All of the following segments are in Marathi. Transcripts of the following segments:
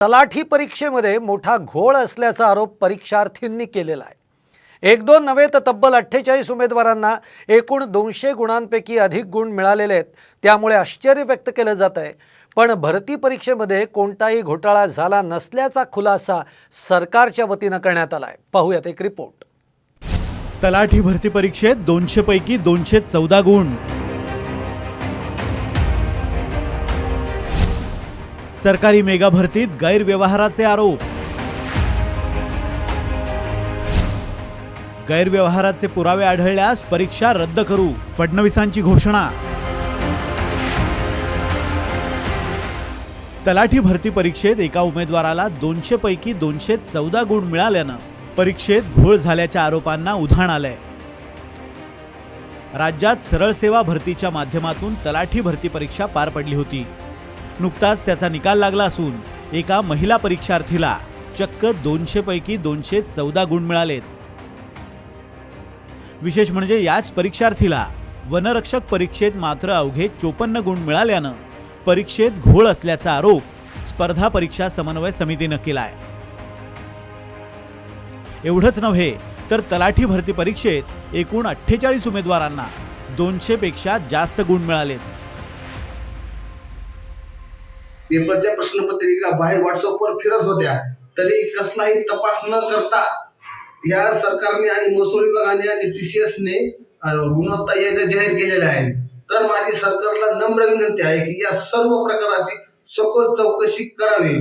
तलाठी परीक्षेमध्ये मोठा घोळ असल्याचा आरोप परीक्षार्थींनी केलेला आहे। एक दोन नव्हे तर तब्बल 48 उमेदवारांना एकूण 200 गुणांपैकी अधिक गुण मिळालेले आहेत। त्यामुळे आश्चर्य व्यक्त केलं जात आहे। पण भरती परीक्षेमध्ये कोणताही घोटाळा झाला नसल्याचा खुलासा सरकारच्या वतीने करण्यात आला आहे। पाहूयात एक रिपोर्ट। तलाठी भरती परीक्षेत 200 पैकी 214 गुण। सरकारी मेगा भरतीत गैरव्यवहाराचे आरोप। गैरव्यवहाराचे पुरावे आढळल्यास परीक्षा रद्द करू, फडणवीसांची घोषणा। तलाठी भरती परीक्षेत एका उमेदवाराला 200 पैकी 214 गुण मिळाल्यानं परीक्षेत घोळ झाल्याच्या आरोपांना उधाण आलंय। राज्यात सरळ सेवा भरतीच्या माध्यमातून तलाठी भरती परीक्षा पार पडली होती। नुकताच त्याचा निकाल लागला असून एका महिला परीक्षार्थीला चक्क 200 पैकी 214 गुण मिळालेत। विशेष म्हणजे याच परीक्षार्थीला वनरक्षक परीक्षेत मात्र अवघे 54 गुण मिळाल्यानं परीक्षेत घोळ असल्याचा आरोप स्पर्धा परीक्षा समन्वय समितीने केलाय। एवढंच नव्हे तर तलाठी भरती परीक्षेत एकूण 48 उमेदवारांना 200 पेक्षा जास्त गुण मिळालेत। पेपरच्या प्रश्नपत्रिका बाहेर व्हॉट्सअपवर फिरत होत्या, तरी कसलाही तपास न करता या सरकारने आणि महसूल विभागाने आणि TCSने गुणवत्ता याद्या जाहीर केलेल्या आहेत। तर माझी सरकारला नम्र विनंती आहे की या सर्व प्रकाराची सखोल चौकशी करावी।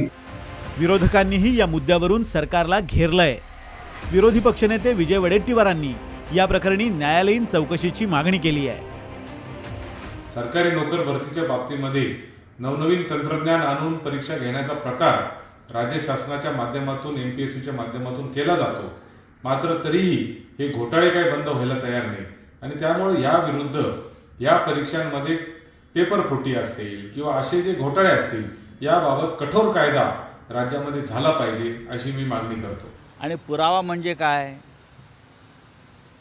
विरोधकांनीही या मुद्द्यावरून सरकारला घेरलंय। विरोधी पक्षनेते विजय वडेट्टीवारांनी या प्रकरणी न्यायालयीन चौकशीची मागणी केली आहे। सरकारी नोकर भरतीच्या बाबतीमध्ये नवनवीन तंत्रज्ञान आणून परीक्षा घेण्याचा प्रकार राज्य शासनाच्या माध्यमातून MPSCच्या माध्यमातून केला जातो। मात्र तरीही हे घोटाळे काही बंद व्हायला तयार नाही आणि त्यामुळे या विरुद्ध या परीक्षांमध्ये पेपर फुटी असेल किंवा असे जे घोटाळे असतील याबाबत कठोर कायदा राज्यामध्ये झाला पाहिजे अशी मी मागणी करतो। आणि पुरावा म्हणजे काय?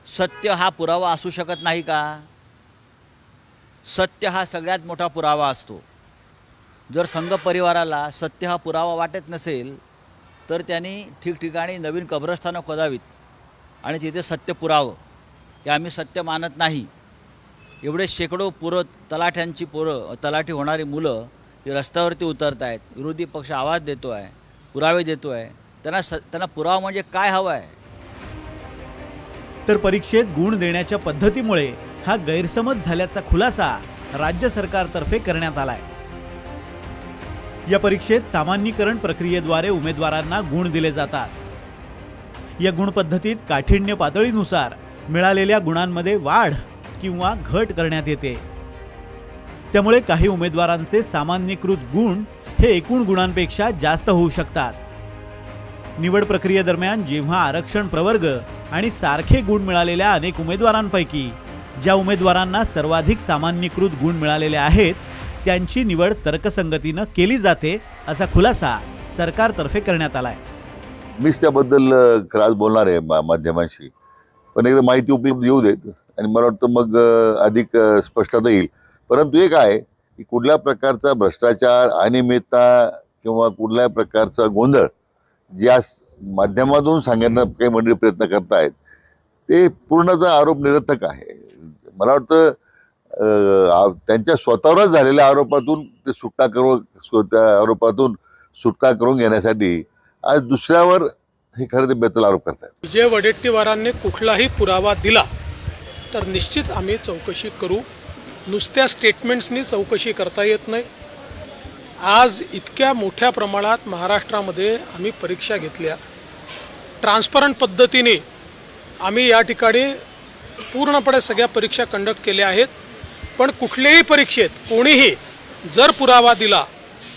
सत्य हा पुरावा असू शकत नाही का? सत्य हा सगळ्यात मोठा पुरावा असतो। जर संघ परिवाराला सत्य हा पुरावा वाटत नसेल तर त्यांनी ठिकठिकाणी नवीन कब्रस्थानं खोदावीत आणि तिथे सत्य पुरावं की आम्ही सत्य मानत नाही। एवढे शेकडो तलाठ्यांची तलाठी होणारी मुलं ती रस्त्यावरती उतरत आहेत, विरोधी पक्ष आवाज देतो आहे, पुरावे देतो आहे। त्यांना पुरावा म्हणजे काय हवा आहे? तर परीक्षेत गुण देण्याच्या पद्धतीमुळे हा गैरसमज झाल्याचा खुलासा राज्य सरकारतर्फे करण्यात आलाय। या परीक्षेत सामान्यीकरण प्रक्रियेद्वारे उमेदवारांना गुण दिले जातात। या गुण पद्धतीत काठिण्य पातळीनुसार मिळालेल्या गुणांमध्ये वाढ किंवा घट करण्यात येते। त्यामुळे काही उमेदवारांचे सामान्यीकृत गुण हे एकूण गुणांपेक्षा जास्त होऊ शकतात। निवड प्रक्रियेदरम्यान जेव्हा आरक्षण प्रवर्ग आणि सारखे गुण मिळालेल्या अनेक उमेदवारांपैकी ज्या उमेदवारांना सर्वाधिक सामान्यीकृत गुण मिळालेले आहेत त्यांची निवड तर्कसंगतीने केली जाते असा खुलासा सरकारतर्फे करण्यात आलाय। मीच त्याबद्दल आज बोलणार आहे माध्यमांशी, पण एकदा माहिती उपलब्ध येऊ देत आणि मला वाटतं मग अधिक स्पष्टता येईल। परंतु एक आहे की कुठल्या प्रकारचा भ्रष्टाचार, अनियमितता किंवा कुठल्या प्रकारचा गोंधळ ज्या माध्यमातून सांगण्याचा काही मंडळी प्रयत्न करतायत ते पूर्णतः आरोप निरर्थक आहे। मला वाटतं त्यांच्या स्वतःवरच झालेल्या आरोपातून ते सुटका करून घेण्यासाठी आज दुसऱ्यावर हे खरं ते बेतल आरोप करतात। विजय वडेट्टीवारांनी कुठलाही पुरावा दिला तर निश्चित आम्ही चौकशी करू। नुसत्या स्टेटमेंट्सनी चौकशी करता येत नाही। आज इतक्या मोठ्या प्रमाणात महाराष्ट्रामध्ये आम्ही परीक्षा घेतल्या, ट्रान्सपरंट पद्धतीने आम्ही या ठिकाणी पूर्णपणे सगळ्या परीक्षा कंडक्ट केल्या आहेत। पण कुठल्याही परीक्षेत कोणीही जर पुरावा दिला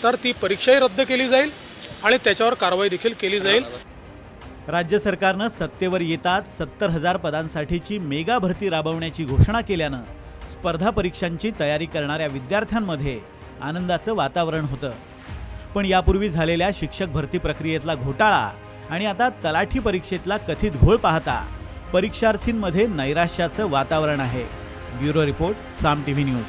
तर ती परीक्षाही रद्द केली जाईल आणि त्याच्यावर कारवाई देखील केली जाईल। राज्य सरकारनं सत्तेवर येताच 70,000 पदांसाठीची मेगा भरती राबवण्याची घोषणा केल्यानं स्पर्धा परीक्षांची तयारी करणाऱ्या विद्यार्थ्यांमध्ये आनंदाचं वातावरण होतं। पण यापूर्वी झालेल्या शिक्षक भरती प्रक्रियेतला घोटाळा आणि आता तलाठी परीक्षेतला कथित घोळ पाहता परीक्षार्थींमध्ये नैराश्याचं वातावरण आहे। ब्युरो रिपोर्ट, साम TV न्यूज।